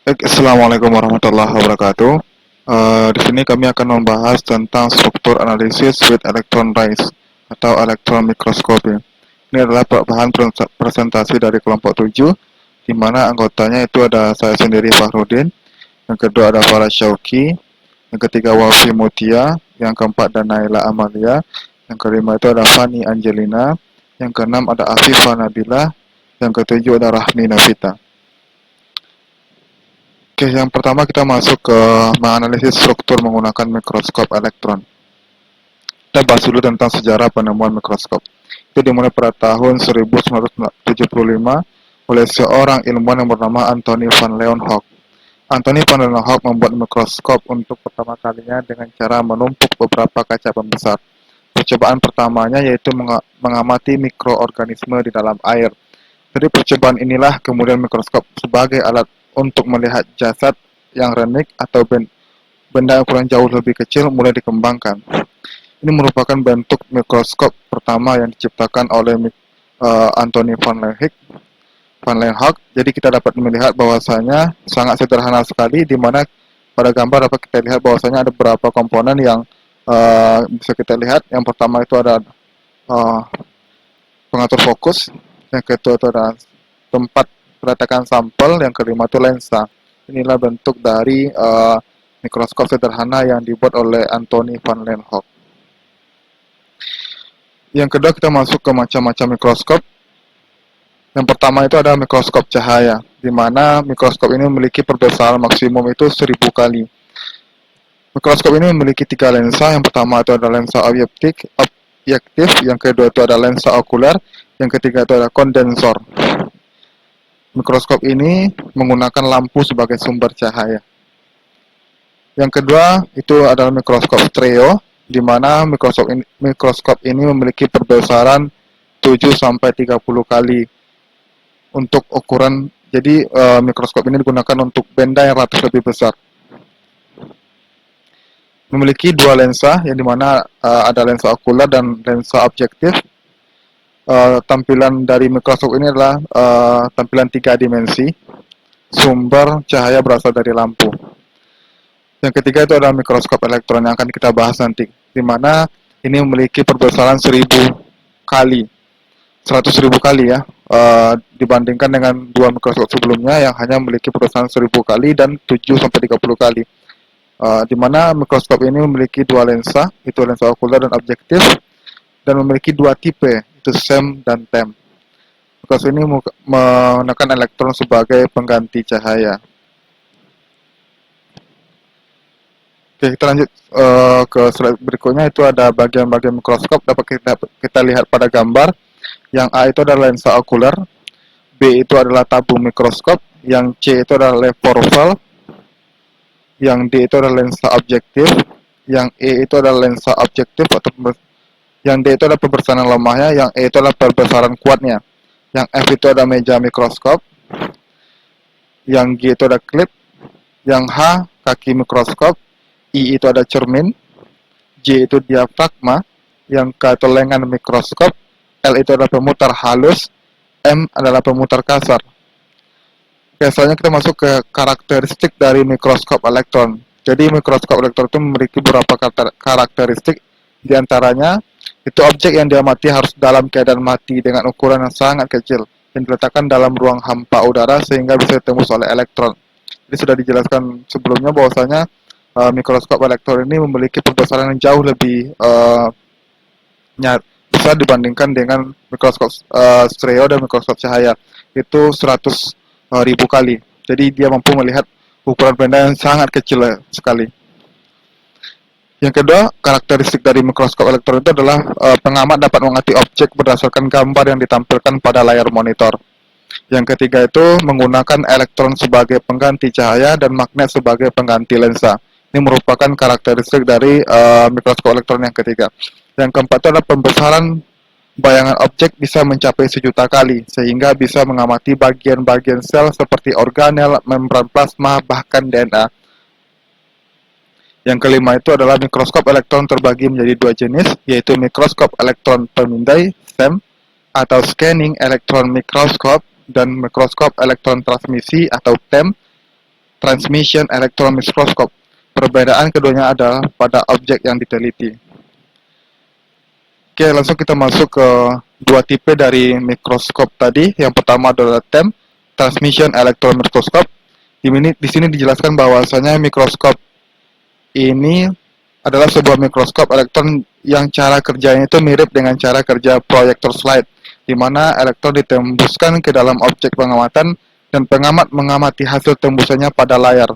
Assalamualaikum warahmatullahi wabarakatuh. Di sini kami akan membahas tentang struktur analisis with electron rays atau electron microscopy. Ini adalah bahan presentasi dari kelompok 7, di mana anggotanya itu ada saya sendiri Fahrudin, yang kedua ada Farah Syauki, yang ketiga Wafi Mutia, yang keempat ada Naila Amalia, yang kelima itu ada Fani Angelina, yang keenam ada Afifah Nabila, yang ketujuh ada Rahmi Navita. Oke, yang pertama kita masuk ke menganalisis struktur menggunakan mikroskop elektron. Kita bahas dulu tentang sejarah penemuan mikroskop. Itu dimulai pada tahun 1975 oleh seorang ilmuwan yang bernama Anthony van Leeuwenhoek. Anthony van Leeuwenhoek membuat mikroskop untuk pertama kalinya dengan cara menumpuk beberapa kaca pembesar. Percobaan pertamanya yaitu mengamati mikroorganisme di dalam air. Dari percobaan inilah kemudian mikroskop sebagai alat untuk melihat jasad yang renik atau benda ukuran jauh lebih kecil mulai dikembangkan. Ini merupakan bentuk mikroskop pertama yang diciptakan oleh Anthony van Leeuwenhoek. Jadi kita dapat melihat bahwasanya sangat sederhana sekali, di mana pada gambar dapat kita lihat bahwasanya ada beberapa komponen yang bisa kita lihat. Yang pertama itu ada pengatur fokus, yang kedua itu ada tempat peletakan sampel, yang kelima itu lensa. Inilah bentuk dari mikroskop sederhana yang dibuat oleh Anthony van Leeuwenhoek. Yang kedua kita masuk ke macam-macam mikroskop. Yang pertama itu ada mikroskop cahaya, di mana mikroskop ini memiliki perbesaran maksimum itu 1000 kali. Mikroskop ini memiliki 3 lensa. Yang pertama itu ada lensa objektif, yang kedua itu ada lensa okuler, yang ketiga itu ada kondensor. Mikroskop ini menggunakan lampu sebagai sumber cahaya. Yang kedua itu adalah mikroskop stereo, di mana mikroskop ini memiliki perbesaran 7-30 kali untuk ukuran. Jadi mikroskop ini digunakan untuk benda yang relatif lebih besar. Memiliki 2 lensa, yang dimana ada lensa okuler dan lensa objektif. Tampilan dari mikroskop ini adalah tampilan 3 dimensi. Sumber cahaya berasal dari lampu. Yang ketiga itu adalah mikroskop elektron yang akan kita bahas nanti, di mana ini memiliki perbesaran 1000 kali, 100.000 kali ya, dibandingkan dengan 2 mikroskop sebelumnya yang hanya memiliki perbesaran 1000 kali dan 7-30 kali. Di mana mikroskop ini memiliki 2 lensa, itu lensa okuler dan objektif, dan memiliki 2 tipe, itu SEM dan TEM. Mikroskop ini menekan elektron sebagai pengganti cahaya. Oke, kita lanjut ke slide berikutnya. Itu ada bagian-bagian mikroskop dapat kita lihat pada gambar. Yang A itu adalah lensa okuler, B itu adalah tabung mikroskop, yang C itu adalah levorfel, yang D itu adalah lensa objektif, yang E itu adalah lensa objektif atau yang D itu adalah pembesaran lemahnya, yang E itu adalah pembesaran kuatnya, yang F itu ada meja mikroskop, yang G itu ada klip, yang H kaki mikroskop, I itu ada cermin, J itu diafragma, yang K itu lengan mikroskop, L itu adalah pemutar halus, M adalah pemutar kasar. Oke, selanjutnya kita masuk ke karakteristik dari mikroskop elektron. Jadi mikroskop elektron itu memiliki beberapa karakteristik, diantaranya itu objek yang diamati harus dalam keadaan mati dengan ukuran yang sangat kecil, yang diletakkan dalam ruang hampa udara sehingga bisa ditembus oleh elektron. Jadi sudah dijelaskan sebelumnya bahwasanya mikroskop elektron ini memiliki perbesaran yang jauh lebih besar dibandingkan dengan mikroskop stereo dan mikroskop cahaya, itu 100.000 kali. Jadi dia mampu melihat ukuran benda yang sangat kecil sekali. Yang kedua, karakteristik dari mikroskop elektron itu adalah pengamat dapat mengamati objek berdasarkan gambar yang ditampilkan pada layar monitor. Yang ketiga itu menggunakan elektron sebagai pengganti cahaya dan magnet sebagai pengganti lensa. Ini merupakan karakteristik dari mikroskop elektron yang ketiga. Yang keempat itu adalah pembesaran bayangan objek bisa mencapai 1 juta kali, sehingga bisa mengamati bagian-bagian sel seperti organel, membran plasma, bahkan DNA. Yang kelima itu adalah mikroskop elektron terbagi menjadi 2 jenis, yaitu mikroskop elektron pemindai, SEM, atau scanning electron microscope, dan mikroskop elektron transmisi atau TEM. transmission electron microscope. Perbedaan keduanya adalah pada objek yang diteliti. Oke, langsung kita masuk ke dua tipe dari mikroskop tadi. Yang pertama adalah TEM, Transmission Electron Microscope. Di sini dijelaskan bahwasanya mikroskop ini adalah sebuah mikroskop elektron yang cara kerjanya itu mirip dengan cara kerja proyektor slide, di mana elektron ditembuskan ke dalam objek pengamatan dan pengamat mengamati hasil tembusannya pada layar.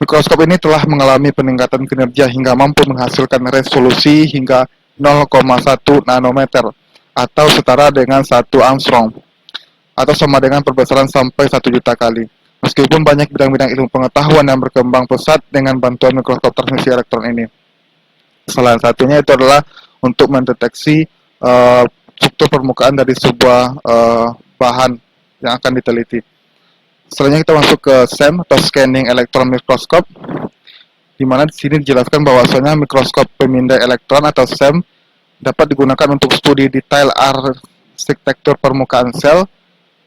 Mikroskop ini telah mengalami peningkatan kinerja hingga mampu menghasilkan resolusi hingga 0,1 nanometer atau setara dengan 1 angstrom atau sama dengan perbesaran sampai 1 juta kali. Meskipun banyak bidang-bidang ilmu pengetahuan yang berkembang pesat dengan bantuan mikroskop transmisi elektron ini. Salah satunya itu adalah untuk mendeteksi struktur permukaan dari sebuah bahan yang akan diteliti. Selanjutnya kita masuk ke SEM atau Scanning Electron Microscope, di mana di sini dijelaskan bahwasanya mikroskop pemindai elektron atau SEM dapat digunakan untuk studi detail arsitektur permukaan sel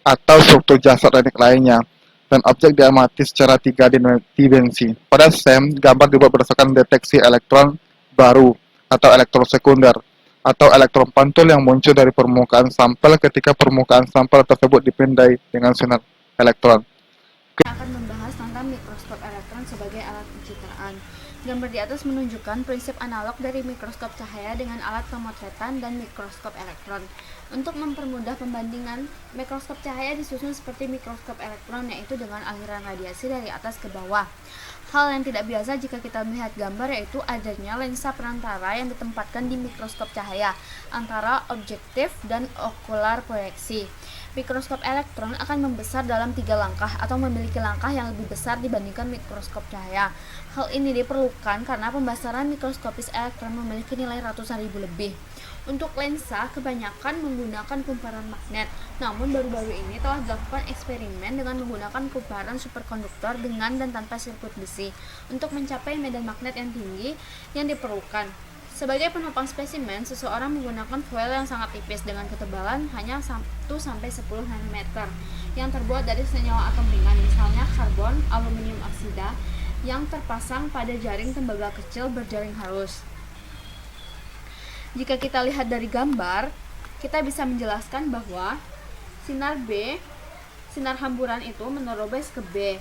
atau struktur jasad organik lainnya, dan objek diamati secara 3 dimensi. Pada SEM, gambar dibuat berdasarkan deteksi elektron baru atau elektron sekunder atau elektron pantul yang muncul dari permukaan sampel ketika permukaan sampel tersebut dipindai dengan sinar elektron. Akan membahas tentang mikroskop elektron sebagai alat pencitraan. Gambar di atas menunjukkan prinsip analog dari mikroskop cahaya dengan alat pemotretan dan mikroskop elektron. Untuk mempermudah pembandingan, mikroskop cahaya disusun seperti mikroskop elektron, yaitu dengan aliran radiasi dari atas ke bawah. Hal yang tidak biasa jika kita melihat gambar yaitu adanya lensa perantara yang ditempatkan di mikroskop cahaya antara objektif dan okular proyeksi. Mikroskop elektron akan membesar dalam 3 langkah atau memiliki langkah yang lebih besar dibandingkan mikroskop cahaya. Hal ini diperlukan karena pembesaran mikroskopis elektron memiliki nilai ratusan ribu lebih. Untuk lensa, kebanyakan menggunakan kumparan magnet. Namun baru-baru ini telah dilakukan eksperimen dengan menggunakan kumparan superkonduktor dengan dan tanpa sirkuit besi untuk mencapai medan magnet yang tinggi yang diperlukan. Sebagai penopang spesimen, seseorang menggunakan foil yang sangat tipis dengan ketebalan hanya 1-10 nanometer yang terbuat dari senyawa atom ringan, misalnya karbon, aluminium oksida, yang terpasang pada jaring tembaga kecil berjaring halus. Jika kita lihat dari gambar, kita bisa menjelaskan bahwa sinar hamburan itu menerobos ke B.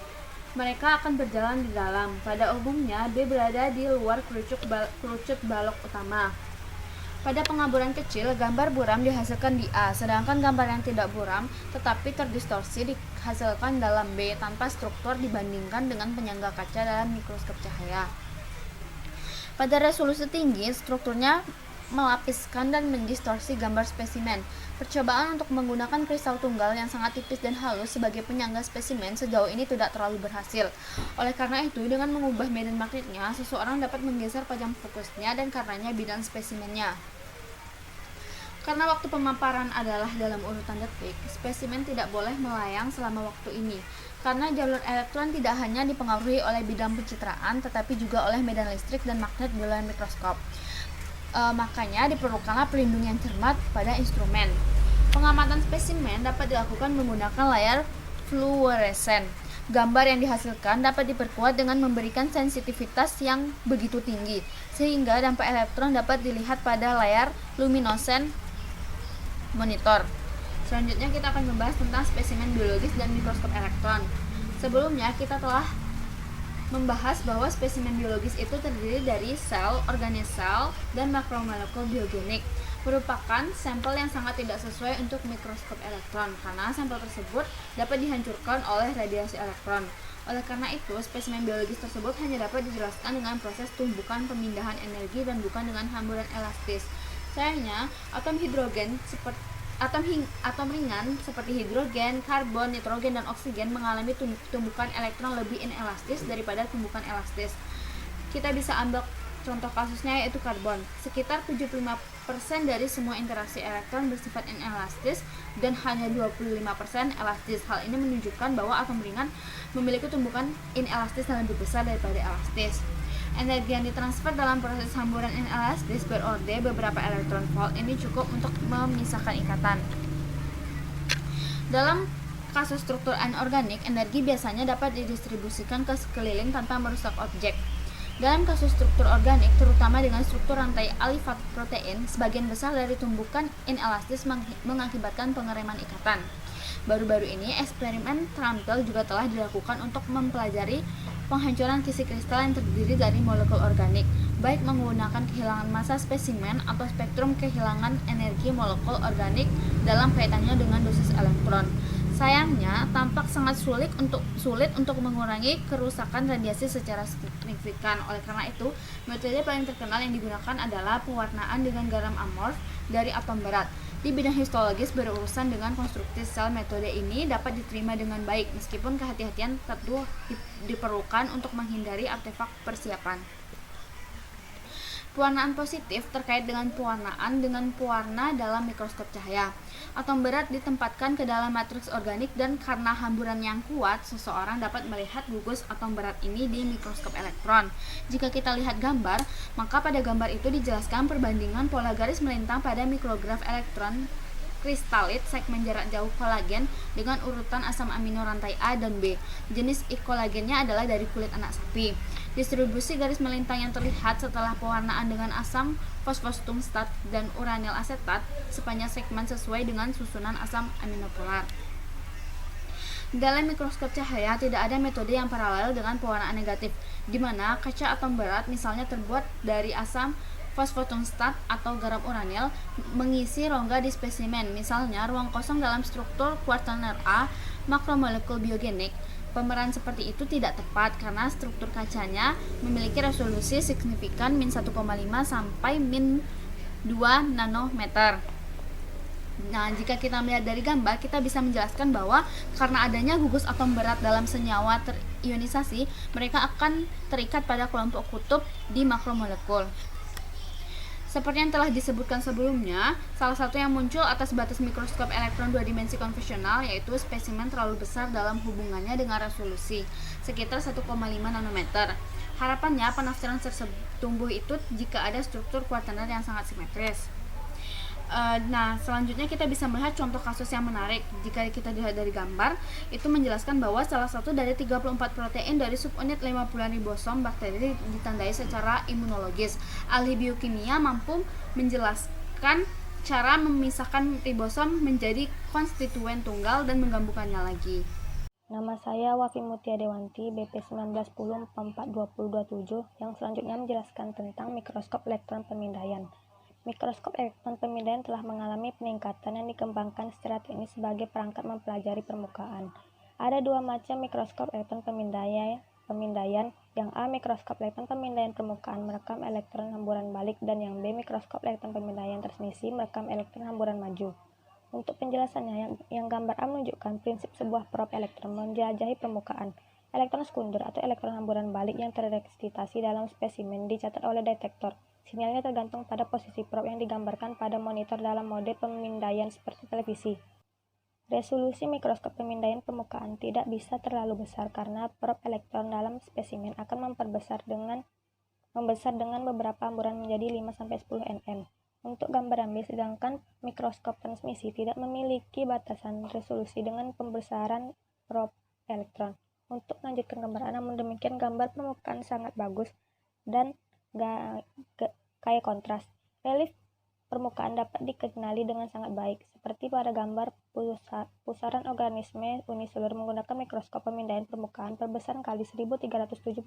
Mereka akan berjalan di dalam. Pada umumnya, B berada di luar kerucut balok utama. Pada pengamburan kecil, gambar buram dihasilkan di A, sedangkan gambar yang tidak buram tetapi terdistorsi dihasilkan dalam B tanpa struktur dibandingkan dengan penyangga kaca dalam mikroskop cahaya. Pada resolusi tinggi, strukturnya melapiskan dan mendistorsi gambar spesimen. Percobaan untuk menggunakan kristal tunggal yang sangat tipis dan halus sebagai penyangga spesimen sejauh ini tidak terlalu berhasil. Oleh karena itu, dengan mengubah medan magnetnya, seseorang dapat menggeser pajang fokusnya dan karenanya bidang spesimennya. Karena waktu pemaparan adalah dalam urutan detik, spesimen tidak boleh melayang selama waktu ini. Karena jalur elektron tidak hanya dipengaruhi oleh bidang pencitraan, tetapi juga oleh medan listrik dan magnet di dalam mikroskop. Makanya diperlukanlah pelindung yang cermat pada instrumen. Pengamatan spesimen dapat dilakukan menggunakan layar fluoresen. Gambar yang dihasilkan dapat diperkuat dengan memberikan sensitivitas yang begitu tinggi, sehingga dampak elektron dapat dilihat pada layar luminosen monitor. Selanjutnya kita akan membahas tentang spesimen biologis dan mikroskop elektron. Sebelumnya kita telah membahas bahwa spesimen biologis itu terdiri dari sel, organel, dan makromolekul biogenik, merupakan sampel yang sangat tidak sesuai untuk mikroskop elektron karena sampel tersebut dapat dihancurkan oleh radiasi elektron. Oleh karena itu, spesimen biologis tersebut hanya dapat dijelaskan dengan proses tumbukan pemindahan energi dan bukan dengan hamburan elastis. Sayangnya, atom ringan seperti hidrogen, karbon, nitrogen, dan oksigen mengalami tumbukan elektron lebih inelastis daripada tumbukan elastis. Kita bisa ambil contoh kasusnya yaitu karbon. Sekitar 75% dari semua interaksi elektron bersifat inelastis dan hanya 25% elastis. Hal ini menunjukkan bahwa atom ringan memiliki tumbukan inelastis yang lebih besar daripada elastis. Energi yang ditransfer dalam proses hamburan inelastis berorde beberapa elektron volt ini cukup untuk memisahkan ikatan. Dalam kasus struktur anorganik, energi biasanya dapat didistribusikan ke sekeliling tanpa merusak objek. Dalam kasus struktur organik, terutama dengan struktur rantai alifat protein, sebagian besar dari tumbukan inelastis mengakibatkan pengereman ikatan. Baru-baru ini, eksperimen Trampel juga telah dilakukan untuk mempelajari penghancuran kisi kristal yang terdiri dari molekul organik, baik menggunakan kehilangan massa spesimen atau spektrum kehilangan energi molekul organik dalam kaitannya dengan dosis elektron. Sayangnya, tampak sangat sulit untuk mengurangi kerusakan radiasi secara signifikan. Oleh karena itu, metode paling terkenal yang digunakan adalah pewarnaan dengan garam amorf dari atom berat. Di bidang histologis berurusan dengan konstruksi sel, metode ini dapat diterima dengan baik, meskipun kehati-hatian tentu diperlukan untuk menghindari artefak persiapan. Pewarnaan positif terkait dengan pewarnaan dengan pewarna dalam mikroskop cahaya. Atom berat ditempatkan ke dalam matriks organik dan karena hamburan yang kuat, seseorang dapat melihat gugus atom berat ini di mikroskop elektron. Jika kita lihat gambar, maka pada gambar itu dijelaskan perbandingan pola garis melintang pada mikrograf elektron kristalit segmen jarak jauh kolagen dengan urutan asam amino rantai A dan B. Jenis kolagennya adalah dari kulit anak sapi. Distribusi garis melintang yang terlihat setelah pewarnaan dengan asam fosfotungstat dan uranyl asetat sepanjang segmen sesuai dengan susunan asam aminopolar. Dalam mikroskop cahaya tidak ada metode yang paralel dengan pewarnaan negatif, di mana kaca atom berat misalnya terbuat dari asam fosfotungstat atau garam uranyl mengisi rongga di spesimen, misalnya ruang kosong dalam struktur kuartaner A makromolekul biogenik. Pemeran seperti itu tidak tepat karena struktur kacanya memiliki resolusi signifikan min 1,5 sampai min 2 nanometer. Nah, jika kita melihat dari gambar, kita bisa menjelaskan bahwa karena adanya gugus atom berat dalam senyawa terionisasi, mereka akan terikat pada kelompok kutub di makromolekul. Seperti yang telah disebutkan sebelumnya, salah satu yang muncul atas batas mikroskop elektron 2 dimensi konvensional yaitu spesimen terlalu besar dalam hubungannya dengan resolusi, sekitar 1,5 nanometer. Harapannya penafsiran tumbuh itu jika ada struktur kuartaner yang sangat simetris. Nah, selanjutnya kita bisa melihat contoh kasus yang menarik. Jika kita lihat dari gambar, itu menjelaskan bahwa salah satu dari 34 protein dari subunit 50-an ribosom bakteri ditandai secara imunologis. Ahli biokimia mampu menjelaskan cara memisahkan ribosom menjadi konstituen tunggal dan menggabungkannya lagi. Nama saya Wafi Mutia Dewanti, BP 1910442027, yang selanjutnya menjelaskan tentang mikroskop elektron pemindaian. Mikroskop elektron pemindaian telah mengalami peningkatan yang dikembangkan secara teknis sebagai perangkat mempelajari permukaan. Ada dua macam mikroskop elektron pemindaian, yang A mikroskop elektron pemindaian permukaan merekam elektron hamburan balik, dan yang B mikroskop elektron pemindaian transmisi merekam elektron hamburan maju. Untuk penjelasannya, yang gambar A menunjukkan prinsip sebuah probe elektron menjelajahi permukaan. Elektron sekunder atau elektron hamburan balik yang tereksitasi dalam spesimen dicatat oleh detektor. Sinyalnya tergantung pada posisi probe yang digambarkan pada monitor dalam mode pemindaian seperti televisi. Resolusi mikroskop pemindaian permukaan tidak bisa terlalu besar karena probe elektron dalam spesimen akan membesar dengan beberapa hamburan menjadi 5-10 nm. Untuk gambaran B, sedangkan mikroskop transmisi tidak memiliki batasan resolusi dengan pembesaran probe elektron. Untuk melanjutkan gambar A, namun demikian gambar permukaan sangat bagus dan kaya kontras. Relief permukaan dapat dikenali dengan sangat baik, seperti pada gambar pusaran organisme uniselur menggunakan mikroskop pemindaian permukaan perbesaran kali 1375.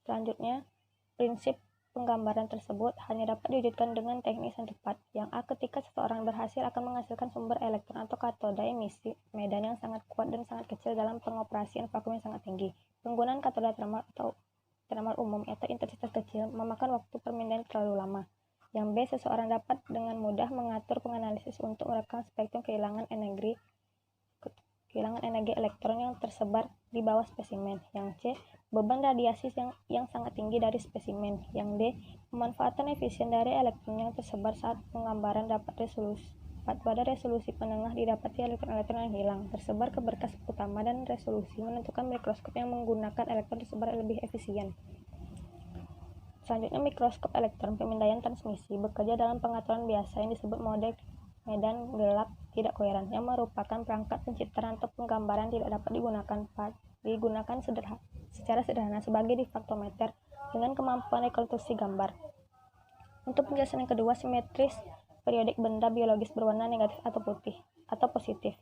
Selanjutnya, prinsip penggambaran tersebut hanya dapat diwujudkan dengan teknik yang tepat. Yang A, ketika seseorang berhasil akan menghasilkan sumber elektron atau katoda emisi medan yang sangat kuat dan sangat kecil dalam pengoperasian vakum yang sangat tinggi. Penggunaan katoda termal umum atau intensitas kecil memakan waktu pemindaian terlalu lama. Yang B, seseorang dapat dengan mudah mengatur penganalisis untuk merekam spektrum kehilangan energi elektron yang tersebar di bawah spesimen. Yang C, beban radiasi yang sangat tinggi dari spesimen. Yang D, pemanfaatan efisien dari elektron yang tersebar saat penggambaran pada resolusi penengah didapati elektron-elektron yang hilang tersebar ke berkas utama, dan resolusi menentukan mikroskop yang menggunakan elektron tersebar lebih efisien. Selanjutnya, mikroskop elektron pemindaian transmisi bekerja dalam pengaturan biasa yang disebut mode medan gelap tidak koheren, yang merupakan perangkat pencitraan atau penggambaran tidak dapat digunakan secara sederhana sebagai difraktometer dengan kemampuan rekonstruksi gambar. Untuk penjelasan yang kedua, simetris periodik benda biologis berwarna negatif atau putih atau positif.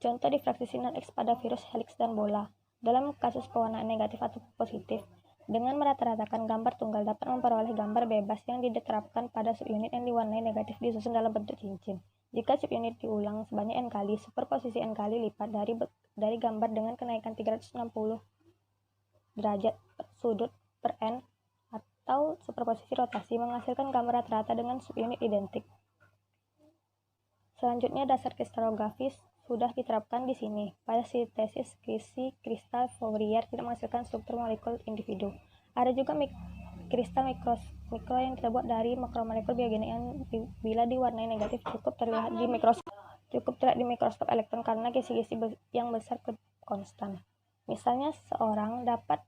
Contoh difraksi sinar X pada virus, helix, dan bola. Dalam kasus pewarnaan negatif atau positif, dengan merata-ratakan gambar tunggal dapat memperoleh gambar bebas yang diterapkan pada subunit yang diwarnai negatif disusun dalam bentuk cincin. Jika subunit diulang sebanyak n kali, superposisi n kali lipat dari gambar dengan kenaikan 360 derajat sudut per n atau superposisi rotasi menghasilkan gambar rata-rata dengan subunit identik. Selanjutnya, dasar kristallografis sudah diterapkan di sini. Pada sintesis kristal Fourier tidak menghasilkan struktur molekul individu. Ada juga kristal mikro yang terbuat dari makromolekul biogenik yang bila diwarnai negatif cukup terlihat di mikroskop elektron karena kisi-kisi yang besar konstan. Misalnya, seorang dapat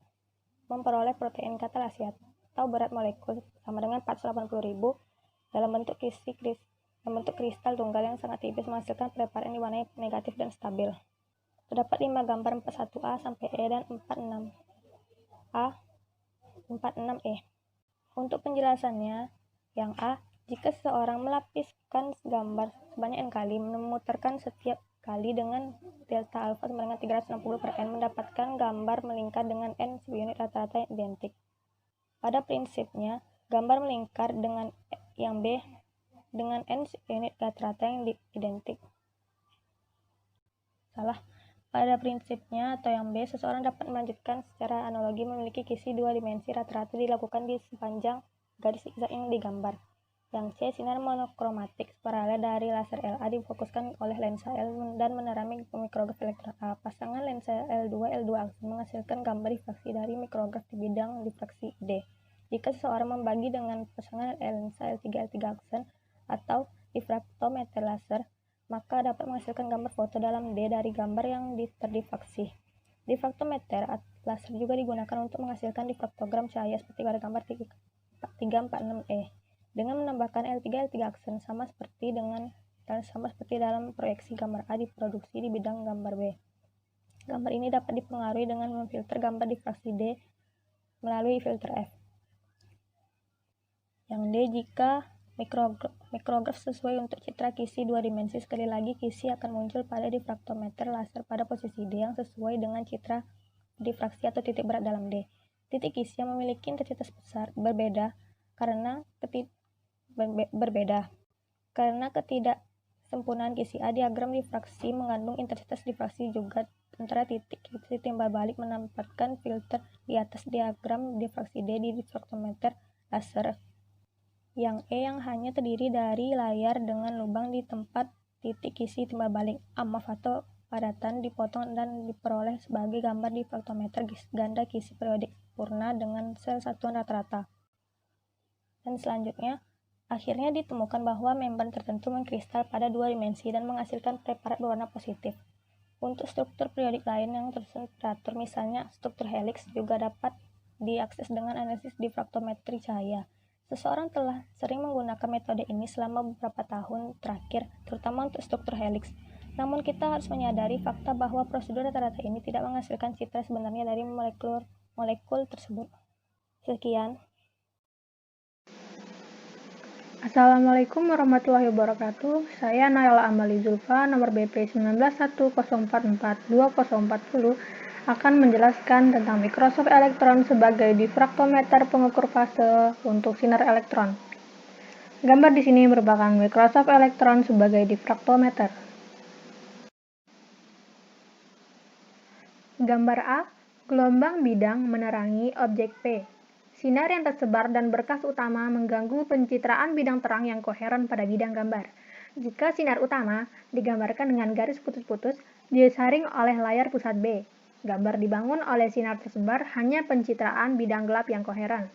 memperoleh protein katalase atau berat molekul sama dengan 480.000 dalam bentuk kristal tunggal yang sangat tipis menghasilkan preparat yang diwarnai negatif dan stabil. Terdapat 5 gambar 41A sampai E dan 46E. Untuk penjelasannya, yang A, jika seseorang melapiskan gambar sebanyak n kali, memutarkan setiap kali dengan delta alfa sama dengan 360 per n, mendapatkan gambar melingkar dengan n subunit rata-rata yang identik. Pada prinsipnya, gambar melingkar dengan yang B dengan n unit rata-rata yang identik. Pada prinsipnya atau yang B, seseorang dapat melanjutkan secara analogi memiliki kisi 2 dimensi rata-rata dilakukan di sepanjang garis zigzag yang digambar. Yang C, sinar monokromatik paralel dari laser LA difokuskan oleh lensa L dan menerami mikrograf elektron A. Pasangan lensa L2 aksen menghasilkan gambar difraksi dari mikrograf di bidang difraksi D. Jika seseorang membagi dengan pasangan lensa L3 aksen atau difraktometer laser, maka dapat menghasilkan gambar foto dalam D dari gambar yang terdifraksi. Difraktometer laser juga digunakan untuk menghasilkan difraktogram cahaya seperti pada gambar 346E dengan menambahkan L3 aksen sama seperti dalam proyeksi gambar A diproduksi di bidang gambar B. Gambar ini dapat dipengaruhi dengan memfilter gambar difraksi D melalui filter F. Yang D, jika mikrograf sesuai untuk citra kisi 2 dimensi, sekali lagi kisi akan muncul pada difraktometer laser pada posisi D yang sesuai dengan citra difraksi atau titik berat dalam D. Titik kisi yang memiliki intensitas besar berbeda karena ketidaksempurnaan kisi A. Diagram difraksi mengandung intensitas difraksi juga antara titik kisi timbal balik menempatkan filter di atas diagram difraksi D di difraktometer laser. Yang E, yang hanya terdiri dari layar dengan lubang di tempat titik kisi timbal balik atau padatan dipotong dan diperoleh sebagai gambar difraktometer ganda kisi periodik sempurna dengan sel satuan rata-rata. Dan selanjutnya, akhirnya ditemukan bahwa membran tertentu mengkristal pada 2 dimensi dan menghasilkan preparat berwarna positif. Untuk struktur periodik lain yang tersusun teratur, misalnya struktur helix, juga dapat diakses dengan analisis difraktometri cahaya. Seseorang telah sering menggunakan metode ini selama beberapa tahun terakhir, terutama untuk struktur helix. Namun kita harus menyadari fakta bahwa prosedur rata-rata ini tidak menghasilkan citra sebenarnya dari molekul tersebut. Sekian. Assalamualaikum warahmatullahi wabarakatuh. Saya Nayla Amali Zulfa, nomor BP 1910442040, akan menjelaskan tentang mikroskop elektron sebagai difraktometer pengukur fase untuk sinar elektron. Gambar di sini merupakan mikroskop elektron sebagai difraktometer. Gambar A, gelombang bidang menerangi objek P. Sinar yang tersebar dan berkas utama mengganggu pencitraan bidang terang yang koheren pada bidang gambar. Jika sinar utama digambarkan dengan garis putus-putus, disaring oleh layar pusat B. Gambar dibangun oleh sinar tersebar hanya pencitraan bidang gelap yang koheren.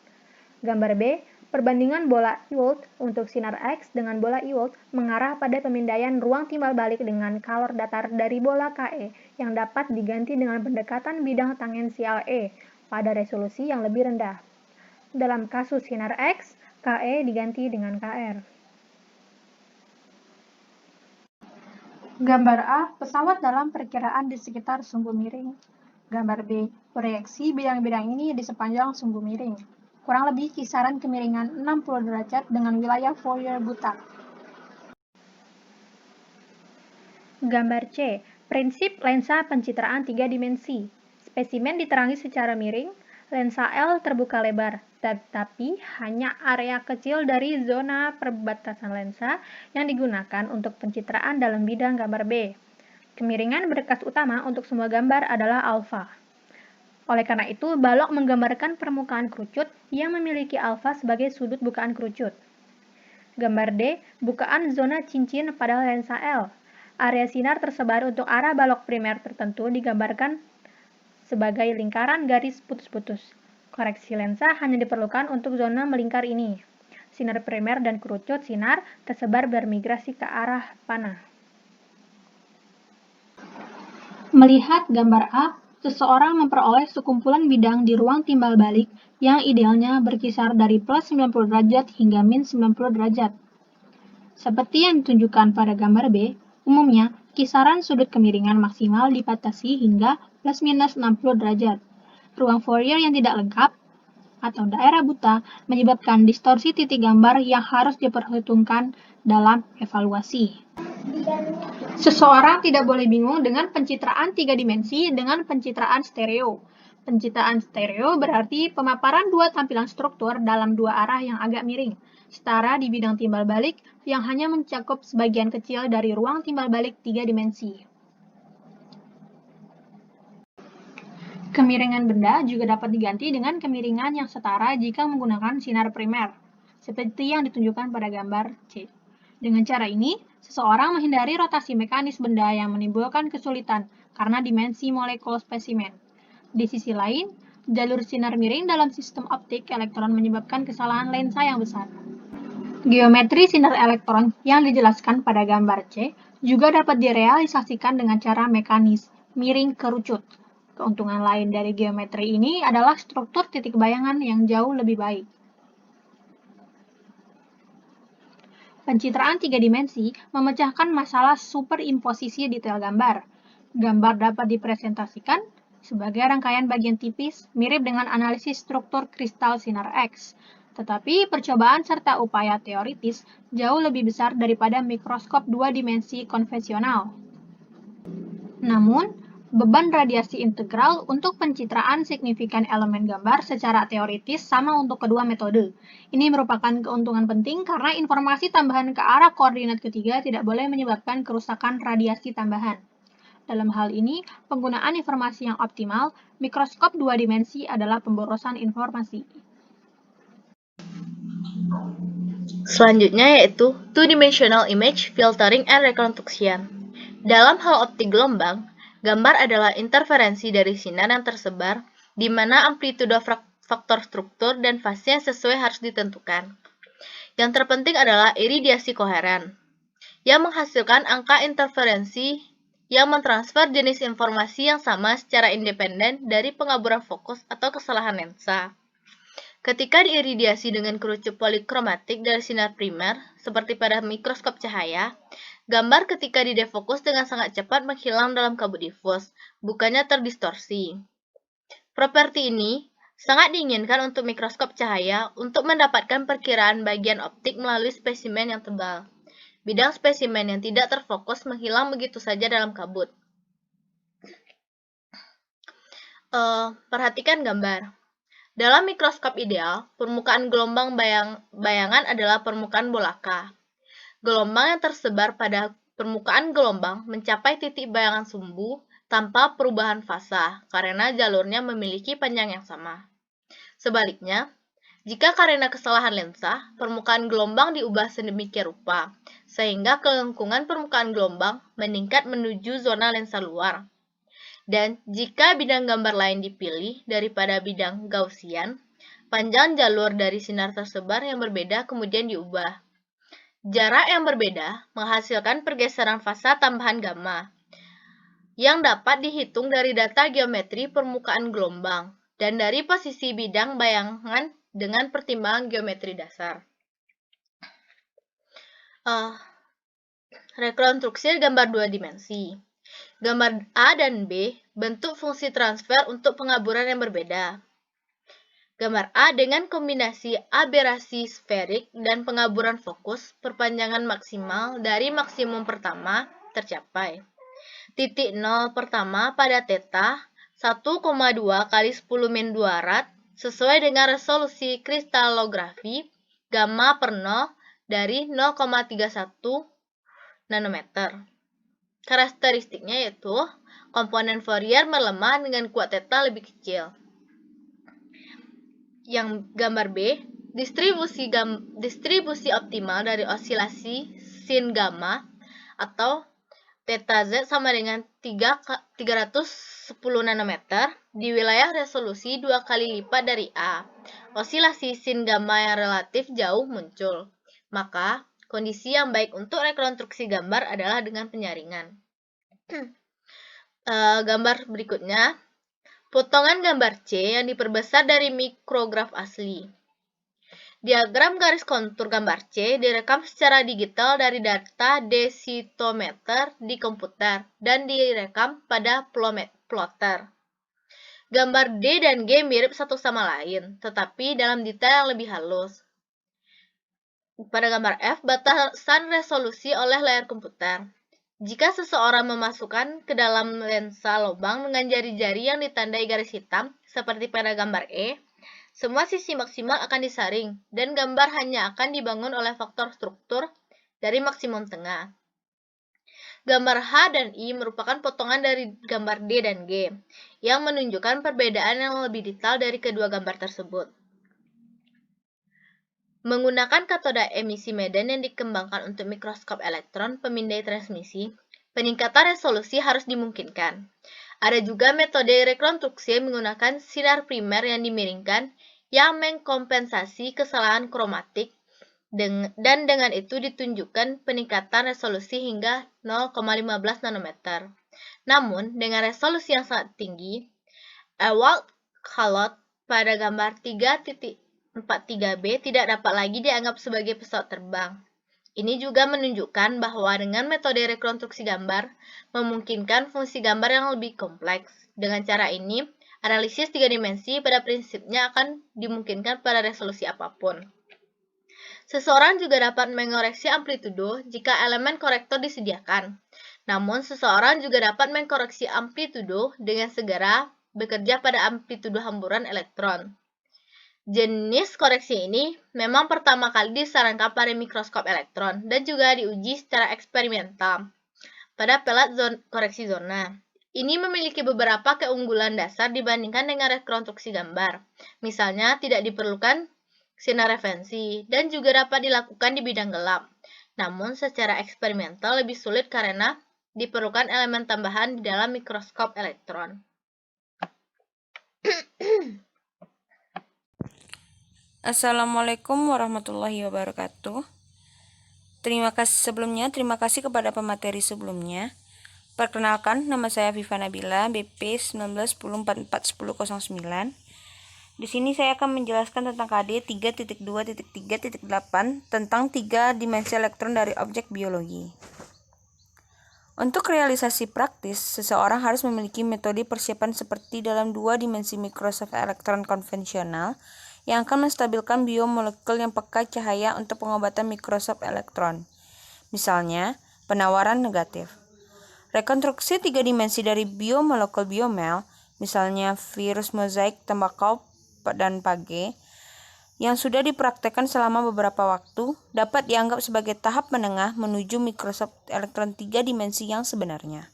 Gambar B, perbandingan bola Ewald untuk sinar X dengan bola Ewald mengarah pada pemindaian ruang timbal balik dengan kalor datar dari bola KE yang dapat diganti dengan pendekatan bidang tangensial E pada resolusi yang lebih rendah. Dalam kasus sinar X, KE diganti dengan KR. Gambar A, pesawat dalam perkiraan di sekitar sumbu miring. Gambar B, proyeksi bidang-bidang ini di sepanjang sumbu miring. Kurang lebih kisaran kemiringan 60 derajat dengan wilayah Fourier buta. Gambar C, prinsip lensa pencitraan 3 dimensi. Spesimen diterangi secara miring, lensa L terbuka lebar, tetapi hanya area kecil dari zona perbatasan lensa yang digunakan untuk pencitraan dalam bidang gambar B. Kemiringan berkas utama untuk semua gambar adalah alfa. Oleh karena itu, balok menggambarkan permukaan kerucut yang memiliki alfa sebagai sudut bukaan kerucut. Gambar D, bukaan zona cincin pada lensa L. Area sinar tersebar untuk arah balok primer tertentu digambarkan sebagai lingkaran garis putus-putus. Koreksi lensa hanya diperlukan untuk zona melingkar ini. Sinar primer dan kerucut sinar tersebar bermigrasi ke arah panah. Melihat gambar A, seseorang memperoleh sekumpulan bidang di ruang timbal balik yang idealnya berkisar dari plus 90 derajat hingga min 90 derajat. Seperti yang ditunjukkan pada gambar B, umumnya kisaran sudut kemiringan maksimal dibatasi hingga plus minus 60 derajat. Ruang Fourier yang tidak lengkap atau daerah buta menyebabkan distorsi titik gambar yang harus diperhitungkan dalam evaluasi. Seseorang tidak boleh bingung dengan pencitraan 3 dimensi dengan pencitraan stereo. Pencitraan stereo berarti pemaparan dua tampilan struktur dalam dua arah yang agak miring, setara di bidang timbal balik yang hanya mencakup sebagian kecil dari ruang timbal balik 3 dimensi. Kemiringan benda juga dapat diganti dengan kemiringan yang setara jika menggunakan sinar primer, seperti yang ditunjukkan pada gambar C. Dengan cara ini, seseorang menghindari rotasi mekanis benda yang menimbulkan kesulitan karena dimensi molekul spesimen. Di sisi lain, jalur sinar miring dalam sistem optik elektron menyebabkan kesalahan lensa yang besar. Geometri sinar elektron yang dijelaskan pada gambar C juga dapat direalisasikan dengan cara mekanis, miring kerucut. Keuntungan lain dari geometri ini adalah struktur titik bayangan yang jauh lebih baik. Pencitraan 3 dimensi memecahkan masalah superimposisi detail gambar. Gambar dapat dipresentasikan sebagai rangkaian bagian tipis mirip dengan analisis struktur kristal sinar X. Tetapi percobaan serta upaya teoritis jauh lebih besar daripada mikroskop 2 dimensi konvensional. Namun, beban radiasi integral untuk pencitraan signifikan elemen gambar secara teoritis sama untuk kedua metode. Ini merupakan keuntungan penting karena informasi tambahan ke arah koordinat ketiga tidak boleh menyebabkan kerusakan radiasi tambahan. Dalam hal ini, penggunaan informasi yang optimal, mikroskop 2 dimensi adalah pemborosan informasi. Selanjutnya yaitu Two-Dimensional Image Filtering and Reconstruction. Dalam hal optik gelombang, gambar adalah interferensi dari sinar yang tersebar, di mana amplitudo faktor struktur dan fase yang sesuai harus ditentukan. Yang terpenting adalah iridiasi koheren, yang menghasilkan angka interferensi yang mentransfer jenis informasi yang sama secara independen dari pengaburan fokus atau kesalahan lensa. Ketika diiridiasi dengan kerucut polikromatik dari sinar primer, seperti pada mikroskop cahaya, gambar ketika didefokus dengan sangat cepat menghilang dalam kabut difus, bukannya terdistorsi. Properti ini sangat diinginkan untuk mikroskop cahaya untuk mendapatkan perkiraan bagian optik melalui spesimen yang tebal. Bidang spesimen yang tidak terfokus menghilang begitu saja dalam kabut. Perhatikan gambar. Dalam mikroskop ideal, permukaan gelombang bayangan adalah permukaan bolaka. Gelombang yang tersebar pada permukaan gelombang mencapai titik bayangan sumbu tanpa perubahan fasa, karena jalurnya memiliki panjang yang sama. Sebaliknya, jika karena kesalahan lensa, permukaan gelombang diubah sedemikian rupa, sehingga kelengkungan permukaan gelombang meningkat menuju zona lensa luar. Dan jika bidang gambar lain dipilih daripada bidang Gaussian, panjang jalur dari sinar tersebar yang berbeda kemudian diubah. Jarak yang berbeda menghasilkan pergeseran fasa tambahan gamma, yang dapat dihitung dari data geometri permukaan gelombang dan dari posisi bidang bayangan dengan pertimbangan geometri dasar. rekonstruksi gambar dua dimensi. Gambar A dan B bentuk fungsi transfer untuk pengaburan yang berbeda. Gambar A dengan kombinasi aberasi sferik dan pengaburan fokus, perpanjangan maksimal dari maksimum pertama tercapai. Titik 0 pertama pada theta 1,2 kali 10⁻² sesuai dengan resolusi kristalografi gamma per 0 dari 0,31 nanometer. Karakteristiknya yaitu komponen Fourier melemah dengan kuat theta lebih kecil. Yang gambar B, distribusi optimal dari osilasi sin gamma atau theta z sama dengan 310 nanometer di wilayah resolusi 2 kali lipat dari A. Osilasi sin gamma yang relatif jauh muncul. Maka, kondisi yang baik untuk rekonstruksi gambar adalah dengan penyaringan. Gambar berikutnya, potongan gambar C yang diperbesar dari mikrograf asli. Diagram garis kontur gambar C direkam secara digital dari data densitometer di komputer dan direkam pada plotter. Gambar D dan G mirip satu sama lain, tetapi dalam detail yang lebih halus. Pada gambar F, batasan resolusi oleh layar komputer. Jika seseorang memasukkan ke dalam lensa lubang dengan jari-jari yang ditandai garis hitam, seperti pada gambar E, semua sisi maksimal akan disaring, dan gambar hanya akan dibangun oleh faktor struktur dari maksimum tengah. Gambar H dan I merupakan potongan dari gambar D dan G, yang menunjukkan perbedaan yang lebih detail dari kedua gambar tersebut. Menggunakan katoda emisi medan yang dikembangkan untuk mikroskop elektron pemindai transmisi, peningkatan resolusi harus dimungkinkan. Ada juga metode rekonstruksi menggunakan sinar primer yang dimiringkan yang mengkompensasi kesalahan kromatik dan dengan itu ditunjukkan peningkatan resolusi hingga 0,15 nanometer. Namun, dengan resolusi yang sangat tinggi, Ewald Halot pada gambar 3.43b tidak dapat lagi dianggap sebagai pesawat terbang. Ini juga menunjukkan bahwa dengan metode rekonstruksi gambar memungkinkan fungsi gambar yang lebih kompleks. Dengan cara ini, analisis 3 dimensi pada prinsipnya akan dimungkinkan pada resolusi apapun. Seseorang juga dapat mengoreksi amplitudo jika elemen korektor disediakan. Namun, seseorang juga dapat mengkoreksi amplitudo dengan segera bekerja pada amplitudo hamburan elektron. Jenis koreksi ini memang pertama kali disarankan pada mikroskop elektron dan juga diuji secara eksperimental pada pelat koreksi zona. Ini memiliki beberapa keunggulan dasar dibandingkan dengan rekonstruksi gambar. Misalnya, tidak diperlukan sinar referensi dan juga dapat dilakukan di bidang gelap. Namun, secara eksperimental lebih sulit karena diperlukan elemen tambahan di dalam mikroskop elektron. Assalamualaikum warahmatullahi wabarakatuh. Terima kasih kepada pemateri sebelumnya. Perkenalkan, nama saya Viva Nabila, BP 1910441009. Di sini saya akan menjelaskan tentang KD 3.2.3.8 tentang 3 dimensi elektron dari objek biologi. Untuk realisasi praktis, seseorang harus memiliki metode persiapan seperti dalam 2 dimensi mikroskop elektron konvensional yang akan menstabilkan biomolekul yang peka cahaya untuk pengobatan mikroskop elektron. Misalnya, penawaran negatif. Rekonstruksi 3 dimensi dari biomolekul biomel, misalnya virus mozaik tembakau dan page, yang sudah dipraktekkan selama beberapa waktu, dapat dianggap sebagai tahap menengah menuju mikroskop elektron 3 dimensi yang sebenarnya.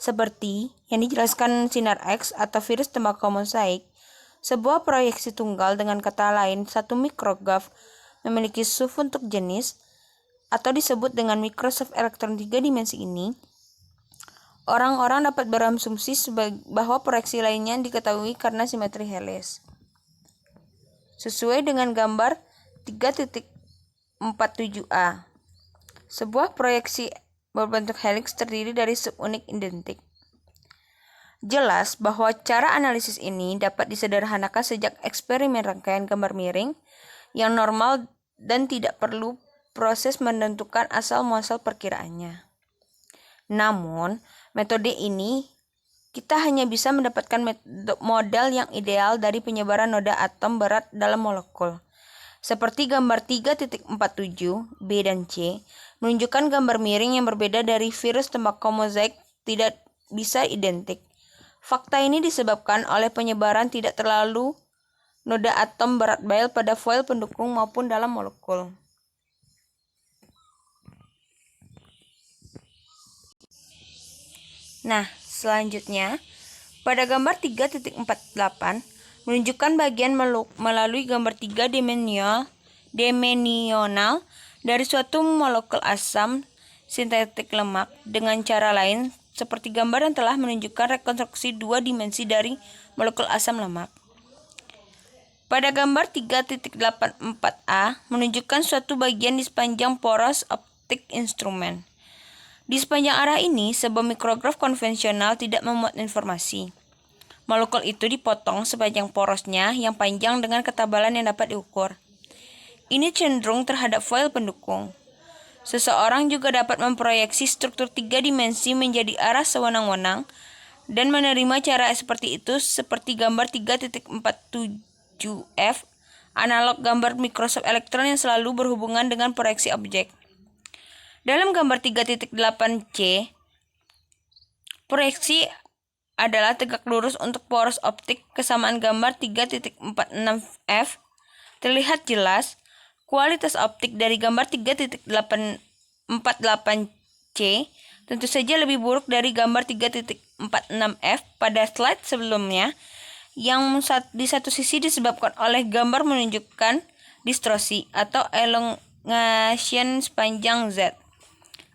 Seperti yang dijelaskan sinar X atau virus tembakau mozaik, sebuah proyeksi tunggal, dengan kata lain satu mikrograf, memiliki SUV untuk jenis atau disebut dengan mikroskop elektron 3 dimensi ini. Orang-orang dapat berasumsi bahwa proyeksi lainnya diketahui karena simetri helix. Sesuai dengan gambar 3.47a, sebuah proyeksi berbentuk helix terdiri dari subunit identik. Jelas bahwa cara analisis ini dapat disederhanakan sejak eksperimen rangkaian gambar miring yang normal dan tidak perlu proses menentukan asal-muasal perkiraannya. Namun, metode ini kita hanya bisa mendapatkan model yang ideal dari penyebaran noda atom berat dalam molekul. Seperti gambar 3.47 B dan C menunjukkan gambar miring yang berbeda dari virus tembakau mozaik tidak bisa identik. Fakta ini disebabkan oleh penyebaran tidak terlalu noda atom berat baik pada foil pendukung maupun dalam molekul. Nah, selanjutnya, pada gambar 3.48 menunjukkan bagian melalui gambar 3 dimensional dari suatu molekul asam sintetik lemak dengan cara lain seperti gambar yang telah menunjukkan rekonstruksi 2 dimensi dari molekul asam lemak. Pada gambar 3.84a menunjukkan suatu bagian di sepanjang poros optik instrumen. Di sepanjang arah ini, sebuah mikrograf konvensional tidak memuat informasi. Molekul itu dipotong sepanjang porosnya yang panjang dengan ketebalan yang dapat diukur. Ini cenderung terhadap foil pendukung. Seseorang juga dapat memproyeksi struktur 3 dimensi menjadi arah sewenang-wenang dan menerima cara seperti itu seperti gambar 3.47F, analog gambar mikroskop elektron yang selalu berhubungan dengan proyeksi objek. Dalam gambar 3.8C, proyeksi adalah tegak lurus untuk poros optik. Kesamaan gambar 3.46F terlihat jelas. Kualitas optik dari gambar 3.48C tentu saja lebih buruk dari gambar 3.46F pada slide sebelumnya, yang di satu sisi disebabkan oleh gambar menunjukkan distorsi atau elongation sepanjang Z,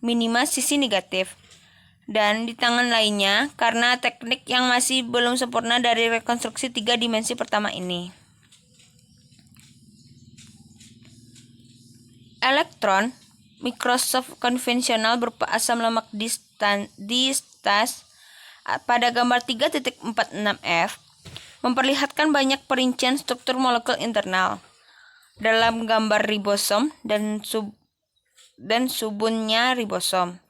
minima sisi negatif, dan di tangan lainnya karena teknik yang masih belum sempurna dari rekonstruksi 3 dimensi pertama ini. Elektron mikroskop konvensional berupa asam lemak distas pada gambar 3.46F memperlihatkan banyak perincian struktur molekul internal dalam gambar ribosom dan subunnya ribosom.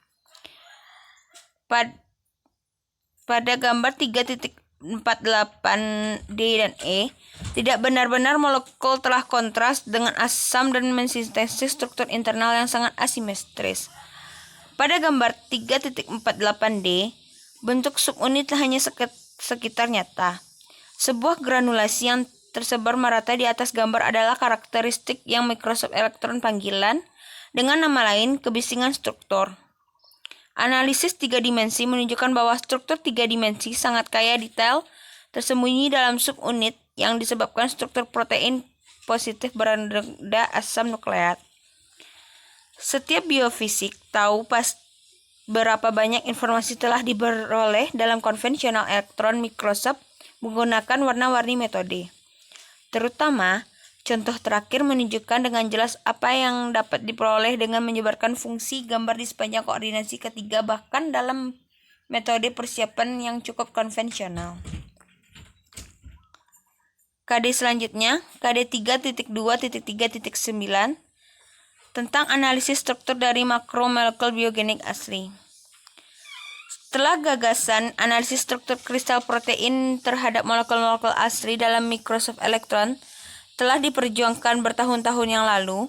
Pada gambar 3.48D dan E, tidak benar-benar molekul telah kontras dengan asam dan mensintesis struktur internal yang sangat asimetris. Pada gambar 3.48D, bentuk subunit hanya sekitar nyata. Sebuah granulasi yang tersebar merata di atas gambar adalah karakteristik yang mikroskop elektron panggilan dengan nama lain kebisingan struktur. Analisis 3 dimensi menunjukkan bahwa struktur 3 dimensi sangat kaya detail tersembunyi dalam subunit yang disebabkan struktur protein positif berada asam nukleat. Setiap biofisik tahu berapa banyak informasi telah diperoleh dalam konvensional elektron mikroskop menggunakan warna-warni metode. Terutama, contoh terakhir menunjukkan dengan jelas apa yang dapat diperoleh dengan menyebarkan fungsi gambar di sepanjang koordinasi ketiga bahkan dalam metode persiapan yang cukup konvensional. KD selanjutnya, KD 3.2.3.9 tentang analisis struktur dari makromolekul biogenik asli. Setelah gagasan analisis struktur kristal protein terhadap molekul-molekul asli dalam mikroskop elektron telah diperjuangkan bertahun-tahun yang lalu,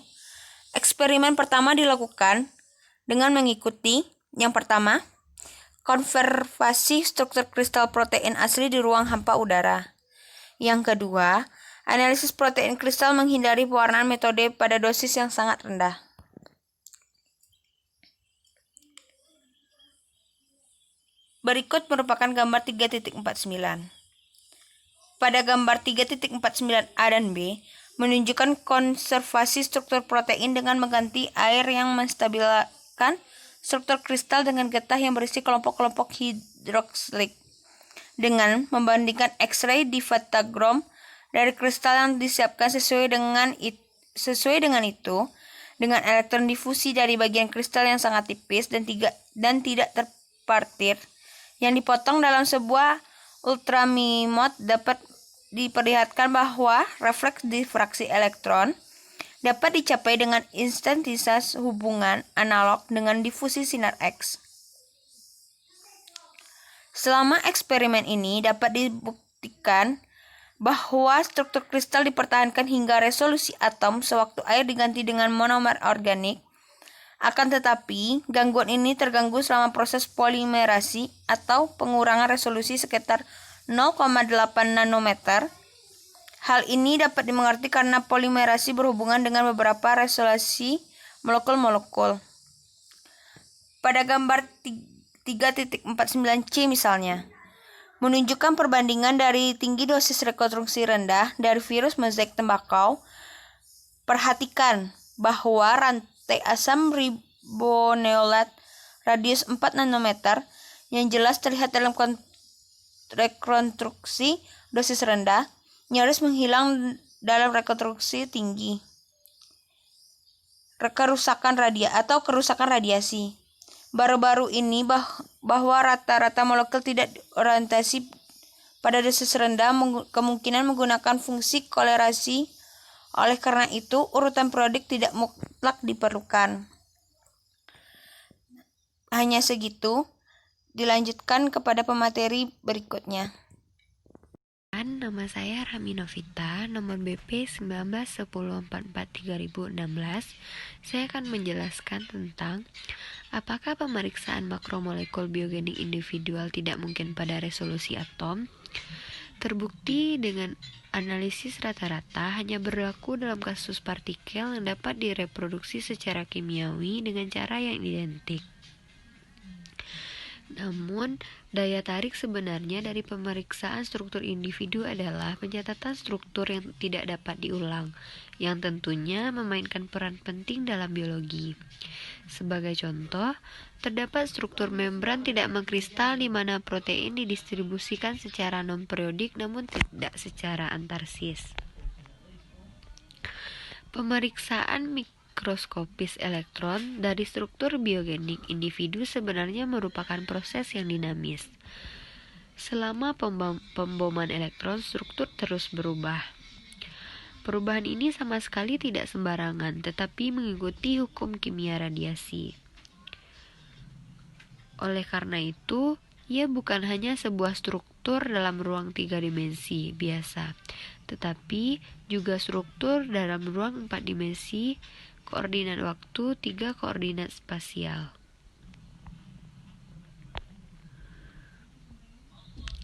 eksperimen pertama dilakukan dengan mengikuti yang pertama, konservasi struktur kristal protein asli di ruang hampa udara. Yang kedua, analisis protein kristal menghindari pewarnaan metode pada dosis yang sangat rendah. Berikut merupakan gambar 3.49. Pada gambar 3.49A dan B, menunjukkan konservasi struktur protein dengan mengganti air yang menstabilkan struktur kristal dengan getah yang berisi kelompok-kelompok hidroksilik. Dengan membandingkan X-ray diffractograph dari kristal yang disiapkan sesuai dengan itu, dengan elektron difusi dari bagian kristal yang sangat tipis dan tidak terpartir, yang dipotong dalam sebuah ultramimot dapat diperlihatkan bahwa refleks difraksi elektron dapat dicapai dengan instansitas hubungan analog dengan difusi sinar X. Selama eksperimen ini dapat dibuktikan bahwa struktur kristal dipertahankan hingga resolusi atom sewaktu air diganti dengan monomer organik. Akan tetapi, gangguan ini terganggu selama proses polimerasi atau pengurangan resolusi sekitar 0,8 nanometer. Hal ini dapat dimengerti karena polimerasi berhubungan dengan beberapa resolusi molekul-molekul. Pada gambar 3.49C misalnya, menunjukkan perbandingan dari tinggi dosis rekonstruksi rendah dari virus mozaik tembakau. Perhatikan bahwa rantai asam ribonucleat radius 4 nanometer yang jelas terlihat dalam rekonstruksi dosis rendah nyaris menghilang dalam rekonstruksi tinggi. Kerusakan radiasi. Baru-baru ini bahwa rata-rata molekul tidak orientasi pada dosis rendah kemungkinan menggunakan fungsi kolerasi. Oleh karena itu, urutan periodik tidak mutlak diperlukan. Hanya segitu, dilanjutkan kepada pemateri berikutnya. Nama saya Rami Novita, nomor BP 1910443016. Saya akan menjelaskan tentang apakah pemeriksaan makromolekul biogenik individual tidak mungkin pada resolusi atom. Terbukti dengan analisis rata-rata hanya berlaku dalam kasus partikel yang dapat direproduksi secara kimiawi dengan cara yang identik. Namun, daya tarik sebenarnya dari pemeriksaan struktur individu adalah pencatatan struktur yang tidak dapat diulang, yang tentunya memainkan peran penting dalam biologi. Sebagai contoh, terdapat struktur membran tidak mengkristal di mana protein didistribusikan secara non-periodik namun tidak secara antarsis. Pemeriksaan mikroskopis elektron dari struktur biogenik individu sebenarnya merupakan proses yang dinamis. Selama pemboman elektron, struktur terus berubah. Perubahan ini sama sekali tidak sembarangan, tetapi mengikuti hukum kimia radiasi. Oleh karena itu, ia bukan hanya sebuah struktur dalam ruang 3 dimensi biasa, tetapi juga struktur dalam ruang 4 dimensi, koordinat waktu, 3 koordinat spasial.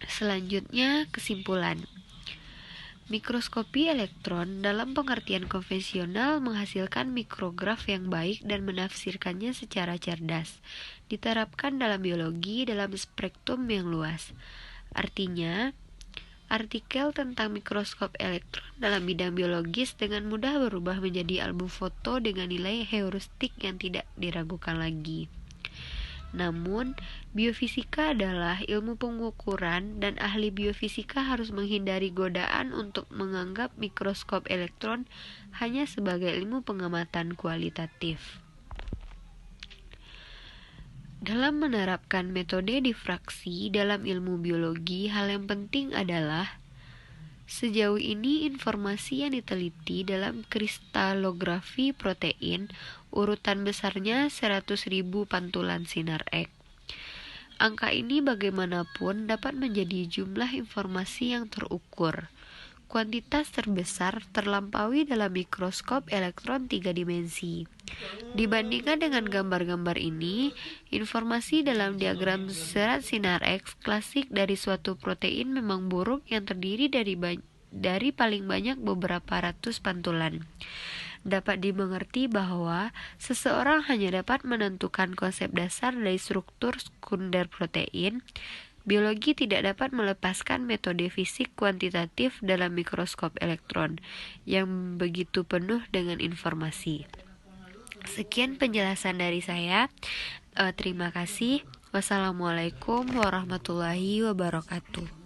Selanjutnya, kesimpulan. Mikroskopi elektron dalam pengertian konvensional menghasilkan mikrograf yang baik dan menafsirkannya secara cerdas. Diterapkan dalam biologi dalam spektrum yang luas. Artinya, artikel tentang mikroskop elektron dalam bidang biologis dengan mudah berubah menjadi album foto dengan nilai heuristik yang tidak diragukan lagi. Namun, biofisika adalah ilmu pengukuran dan ahli biofisika harus menghindari godaan untuk menganggap mikroskop elektron hanya sebagai ilmu pengamatan kualitatif. Dalam menerapkan metode difraksi dalam ilmu biologi, hal yang penting adalah sejauh ini informasi yang diteliti dalam kristalografi protein urutan besarnya 100.000 pantulan sinar X. Angka ini bagaimanapun dapat menjadi jumlah informasi yang terukur. Kuantitas terbesar terlampaui dalam mikroskop elektron 3 dimensi. Dibandingkan dengan gambar-gambar ini, informasi dalam diagram serat sinar X klasik dari suatu protein memang buruk yang terdiri dari paling banyak beberapa ratus pantulan. Dapat dimengerti bahwa seseorang hanya dapat menentukan konsep dasar dari struktur sekunder protein. Biologi tidak dapat melepaskan metode fisik kuantitatif dalam mikroskop elektron yang begitu penuh dengan informasi. Sekian penjelasan dari saya. Terima kasih. Wassalamualaikum warahmatullahi wabarakatuh.